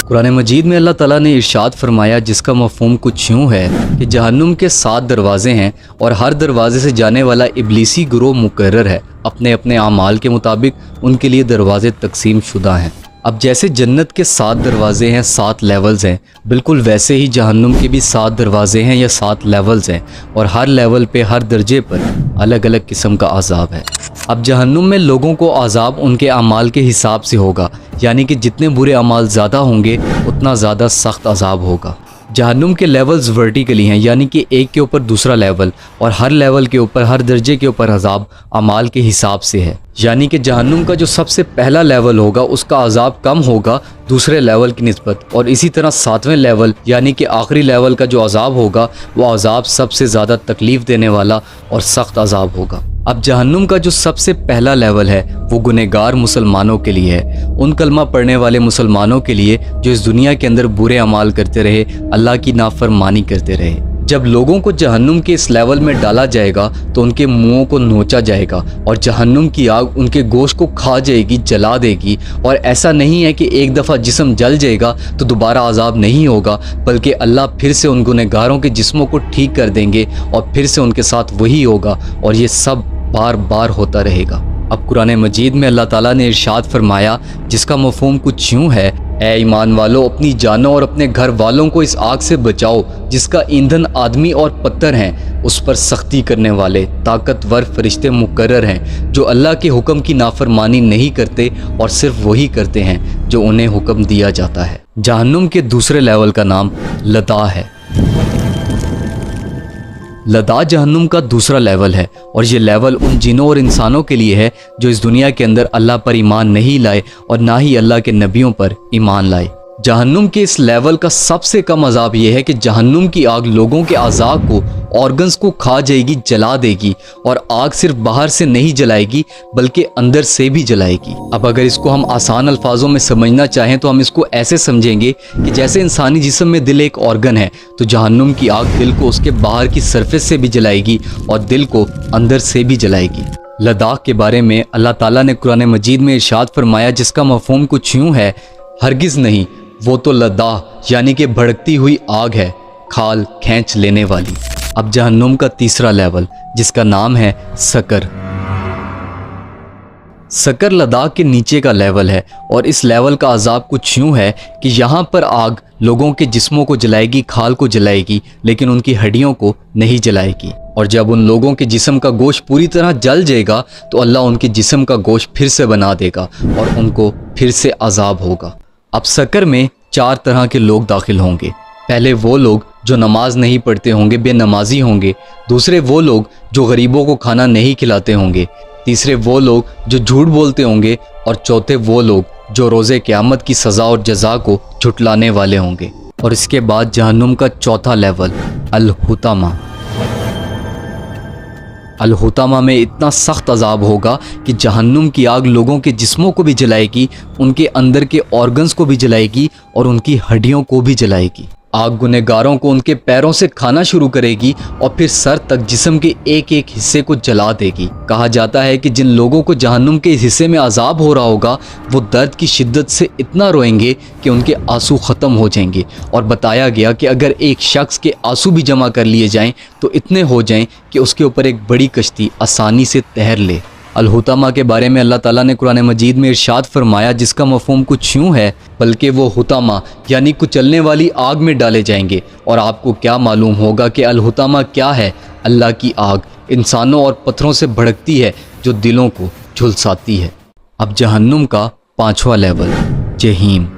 कुरान मजीद में अल्लाह ताला ने इरशाद फरमाया, जिसका मफ़हूम कुछ यूँ है कि जहन्नुम के 7 दरवाज़े हैं और हर दरवाज़े से जाने वाला इब्लीसी गिरोह मुकर्रर है। अपने अपने आमाल के मुताबिक उनके लिए दरवाज़े तकसीम शुदा हैं। अब जैसे जन्नत के 7 दरवाज़े हैं, 7 लेवल्स हैं, बिल्कुल वैसे ही जहन्नुम के भी 7 दरवाज़े हैं या 7 लेवल्स हैं और हर लेवल पे, हर दर्जे पर अलग अलग किस्म का अज़ाब है। अब जहन्नुम में लोगों को अज़ाब उनके अमाल के हिसाब से होगा, यानी कि जितने बुरे अमाल ज़्यादा होंगे उतना ज़्यादा सख्त अज़ाब होगा। जहन्नुम के लेवल्स वर्टिकली हैं, यानी कि एक के ऊपर दूसरा लेवल और हर लेवल के ऊपर, हर दर्जे के ऊपर अज़ाब अमाल के हिसाब से है। यानी कि जहन्नुम का जो सबसे पहला लेवल होगा उसका अज़ाब कम होगा दूसरे लेवल की निस्बत, और इसी तरह 7वें लेवल यानी कि आखिरी लेवल का जो अज़ाब होगा वो अज़ाब सबसे ज़्यादा तकलीफ़ देने वाला और सख्त अज़ाब होगा। अब जहन्नुम का जो सबसे पहला लेवल है वो गुनहगार मुसलमानों के लिए है, उन कलमा पढ़ने वाले मुसलमानों के लिए जो इस दुनिया के अंदर बुरे अमाल करते रहे, अल्लाह की नाफरमानी करते रहे। जब लोगों को जहन्नुम के इस लेवल में डाला जाएगा तो उनके मुंहों को नोचा जाएगा और जहन्नुम की आग उनके गोश्त को खा जाएगी, जला देगी। और ऐसा नहीं है कि एक दफ़ा जिस्म जल जाएगा तो दोबारा अज़ाब नहीं होगा, बल्कि अल्लाह फिर से उन गुनहगारों के जिस्मों को ठीक कर देंगे और फिर से उनके साथ वही होगा और ये सब बार बार होता रहेगा। अब कुरान मजीद में अल्लाह ताला ने इरशाद फरमाया, जिसका मफ़हूम कुछ यूँ है, ऐ ईमान वालों, अपनी जानों और अपने घर वालों को इस आग से बचाओ जिसका ईंधन आदमी और पत्थर हैं, उस पर सख्ती करने वाले ताकतवर फरिश्ते मुकर्रर हैं जो अल्लाह के हुक्म की नाफरमानी नहीं करते और सिर्फ वही करते हैं जो उन्हें हुक्म दिया जाता है। जहन्नुम के दूसरे लेवल का नाम लदा है। लदा जहन्नुम का दूसरा लेवल है और ये लेवल उन जिनों और इंसानों के लिए है जो इस दुनिया के अंदर अल्लाह पर ईमान नहीं लाए और ना ही अल्लाह के नबियों पर ईमान लाए। जहन्नुम के इस लेवल का सबसे कम अजाब यह है कि जहन्नुम की आग लोगों के अज़ाब को, ऑर्गन्स को खा जाएगी, जला देगी, और आग सिर्फ बाहर से नहीं जलाएगी बल्कि अंदर से भी जलाएगी। अब अगर इसको हम आसान अल्फाजों में समझना चाहें तो हम इसको ऐसे समझेंगे कि जैसे इंसानी जिस्म में दिल एक ऑर्गन है तो जहन्नुम की आग दिल को उसके बाहर की सरफेस से भी जलाएगी और दिल को अंदर से भी जलाएगी। लद्दाख के बारे में अल्लाह ताला ने कुरान मजीद में इरशाद फरमाया, जिसका मफ़हूम कुछ यूँ है, हरगिज़ नहीं, वो तो लद्दाख यानी कि भड़कती हुई आग है, खाल खींच लेने वाली। अब जहन्नुम का तीसरा लेवल जिसका नाम है सकर। सकर लद्दाख के नीचे का लेवल है और इस लेवल का अजाब कुछ यूँ है कि यहाँ पर आग लोगों के जिस्मों को जलाएगी, खाल को जलाएगी, लेकिन उनकी हड्डियों को नहीं जलाएगी। और जब उन लोगों के जिस्म का गोश्त पूरी तरह जल जाएगा तो अल्लाह उनके जिस्म का गोश्त फिर से बना देगा और उनको फिर से अजाब होगा। अब सकर में 4 तरह के लोग दाखिल होंगे। पहले वो लोग जो नमाज नहीं पढ़ते होंगे, बेनमाजी होंगे। दूसरे वो लोग जो गरीबों को खाना नहीं खिलाते होंगे। तीसरे वो लोग जो झूठ बोलते होंगे और चौथे वो लोग जो रोज़े क़यामत की सज़ा और जज़ा को झुटलाने वाले होंगे। और इसके बाद जहन्नुम का चौथा लेवल अल-हुतामा। अल-हुतामा में इतना सख्त अजाब होगा कि जहन्नुम की आग लोगों के जिस्मों को भी जलाएगी, उनके अंदर के ऑर्गन्स को भी जलाएगी और उनकी हड्डियों को भी जलाएगी। आग गुनहगारों को उनके पैरों से खाना शुरू करेगी और फिर सर तक जिस्म के एक एक हिस्से को जला देगी। कहा जाता है कि जिन लोगों को जहन्नुम के इस हिस्से में अजाब हो रहा होगा वो दर्द की शिद्दत से इतना रोएंगे कि उनके आंसू ख़त्म हो जाएंगे। और बताया गया कि अगर एक शख्स के आंसू भी जमा कर लिए जाएं तो इतने हो जाएं कि उसके ऊपर एक बड़ी कश्ती आसानी से तैर ले। अल-हुतामा के बारे में अल्लाह ताला ने कुरान मजीद में इरशाद फरमाया, जिसका मफ़हूम कुछ यूँ है, बल्कि वो हुतामा यानी कुचलने वाली आग में डाले जाएंगे। और आपको क्या मालूम होगा कि अल-हुतामा क्या है? अल्लाह की आग इंसानों और पत्थरों से भड़कती है जो दिलों को झुलसाती है। अब जहन्नुम का 5वां लेवल जहीम।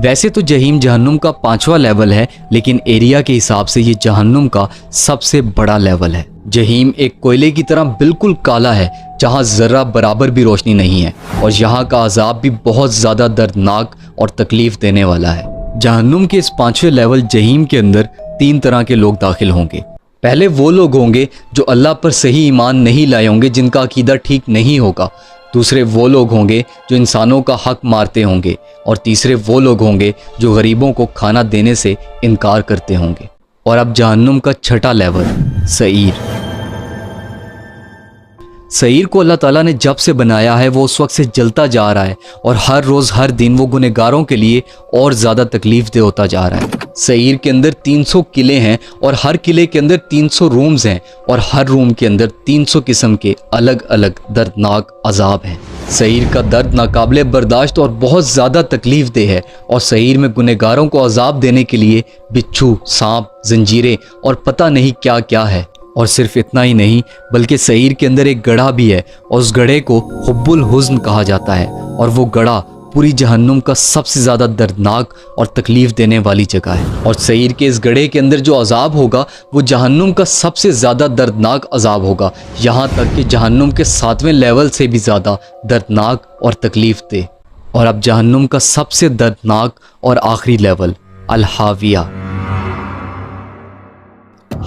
वैसे तो जहीम जहन्नुम का 5वां लेवल है, लेकिन एरिया के हिसाब से ये जहन्नुम का सबसे बड़ा लेवल है। जहीम एक कोयले की तरह बिल्कुल काला है जहाँ ज़र्रा बराबर भी रोशनी नहीं है और यहाँ का अजाब भी बहुत ज़्यादा दर्दनाक और तकलीफ़ देने वाला है। जहन्नुम के इस 5वें लेवल जहीम के अंदर 3 तरह के लोग दाखिल होंगे। पहले वो लोग होंगे जो अल्लाह पर सही ईमान नहीं लाए होंगे, जिनका अकीदा ठीक नहीं होगा। दूसरे वो लोग होंगे जो इंसानों का हक मारते होंगे और तीसरे वो लोग होंगे जो गरीबों को खाना देने से इनकार करते होंगे। और अब जहन्नुम का 6वां लेवल सईर। سعیر کو اللہ تعالیٰ نے جب سے بنایا ہے وہ اس وقت سے جلتا جا رہا ہے اور ہر روز ہر دن وہ گنہگاروں کے لیے اور زیادہ تکلیف دہ ہوتا جا رہا ہے۔ سعیر کے اندر 300 قلعے ہیں اور ہر قلعے کے اندر 300 رومز ہیں اور ہر روم کے اندر 300 قسم کے الگ الگ دردناک عذاب ہیں۔ سعیر کا درد ناقابل برداشت اور بہت زیادہ تکلیف دہ ہے اور سعیر میں گنہگاروں کو عذاب دینے کے لیے بچھو، سانپ، زنجیریں اور پتہ نہیں کیا کیا ہے۔ اور صرف اتنا ہی نہیں بلکہ سعیر کے اندر ایک گڑھا بھی ہے اور اس گڑھے کو حب الحزن کہا جاتا ہے اور وہ گڑھا پوری جہنم کا سب سے زیادہ دردناک اور تکلیف دینے والی جگہ ہے۔ اور سعیر کے اس گڑھے کے اندر جو عذاب ہوگا وہ جہنم کا سب سے زیادہ دردناک عذاب ہوگا، یہاں تک کہ جہنم کے 7ویں لیول سے بھی زیادہ دردناک اور تکلیف دہ۔ اور اب جہنم کا سب سے دردناک اور آخری لیول الحاویہ۔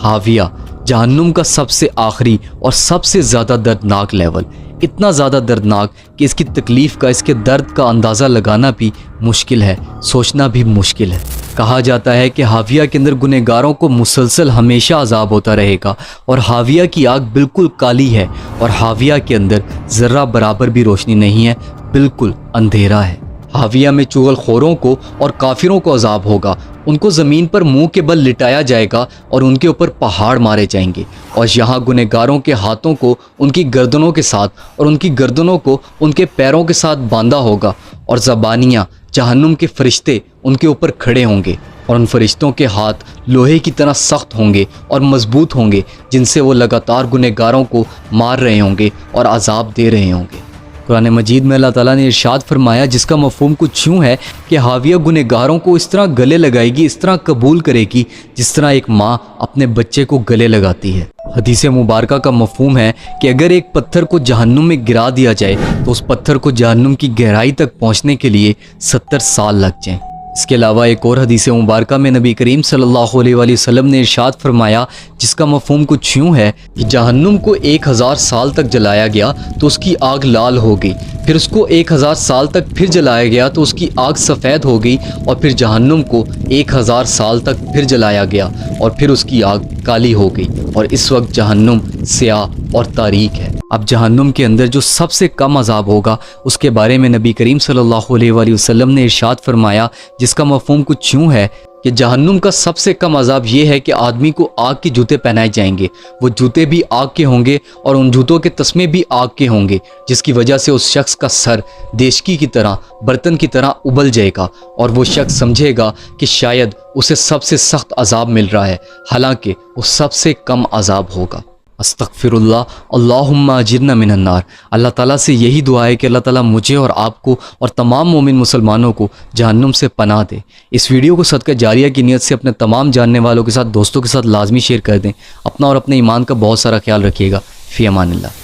حاویہ جہنم کا سب سے آخری اور سب سے زیادہ دردناک لیول، اتنا زیادہ دردناک کہ اس کی تکلیف کا، اس کے درد کا اندازہ لگانا بھی مشکل ہے، سوچنا بھی مشکل ہے۔ کہا جاتا ہے کہ حاویہ کے اندر گنہگاروں کو مسلسل ہمیشہ عذاب ہوتا رہے گا اور حاویہ کی آگ بالکل کالی ہے اور حاویہ کے اندر ذرہ برابر بھی روشنی نہیں ہے، بالکل اندھیرا ہے۔ حاویہ میں چغل خوروں کو اور کافروں کو عذاب ہوگا، ان کو زمین پر منہ کے بل لٹایا جائے گا اور ان کے اوپر پہاڑ مارے جائیں گے اور یہاں گنہگاروں کے ہاتھوں کو ان کی گردنوں کے ساتھ اور ان کی گردنوں کو ان کے پیروں کے ساتھ باندھا ہوگا اور زبانیاں جہنم کے فرشتے ان کے اوپر کھڑے ہوں گے اور ان فرشتوں کے ہاتھ لوہے کی طرح سخت ہوں گے اور مضبوط ہوں گے جن سے وہ لگاتار گنہگاروں کو مار رہے ہوں گے اور عذاب دے رہے ہوں گے۔ قرآن مجید میں اللہ تعالیٰ نے ارشاد فرمایا جس کا مفہوم کچھ یوں ہے کہ حاویہ گنہگاروں کو اس طرح گلے لگائے گی، اس طرح قبول کرے گی جس طرح ایک ماں اپنے بچے کو گلے لگاتی ہے۔ حدیث مبارکہ کا مفہوم ہے کہ اگر ایک پتھر کو جہنم میں گرا دیا جائے تو اس پتھر کو جہنم کی گہرائی تک پہنچنے کے لیے 70 سال لگ جائیں۔ اس کے علاوہ ایک اور حدیث مبارکہ میں نبی کریم صلی اللہ علیہ وآلہ وسلم نے ارشاد فرمایا جس کا مفہوم کچھ یوں ہے کہ جہنم کو 1000 سال تک جلایا گیا تو اس کی آگ لال ہو گئی، پھر اس کو 1000 سال تک پھر جلایا گیا تو اس کی آگ سفید ہو گئی، اور پھر جہنم کو 1000 سال تک پھر جلایا گیا اور پھر اس کی آگ کالی ہو گئی، اور اس وقت جہنم سیاہ اور تاریک ہے۔ اب جہنم کے اندر جو سب سے کم عذاب ہوگا اس کے بارے میں نبی کریم صلی اللہ علیہ وآلہ وسلم نے ارشاد فرمایا جس کا مفہوم کچھ یوں ہے کہ جہنم کا سب سے کم عذاب یہ ہے کہ آدمی کو آگ کے جوتے پہنائے جائیں گے، وہ جوتے بھی آگ کے ہوں گے اور ان جوتوں کے تسمے بھی آگ کے ہوں گے، جس کی وجہ سے اس شخص کا سر دیشکی کی طرح، برتن کی طرح ابل جائے گا اور وہ شخص سمجھے گا کہ شاید اسے سب سے سخت عذاب مل رہا ہے، حالانکہ وہ سب سے کم عذاب ہوگا۔ استغفر اللہ، اللہم اجرنا من النار۔ اللہ تعالیٰ سے یہی دعا ہے کہ اللہ تعالیٰ مجھے اور آپ کو اور تمام مومن مسلمانوں کو جہنم سے پناہ دے۔ اس ویڈیو کو صدقہ جاریہ کی نیت سے اپنے تمام جاننے والوں کے ساتھ، دوستوں کے ساتھ لازمی شیئر کر دیں۔ اپنا اور اپنے ایمان کا بہت سارا خیال رکھیے گا۔ فی امان اللہ۔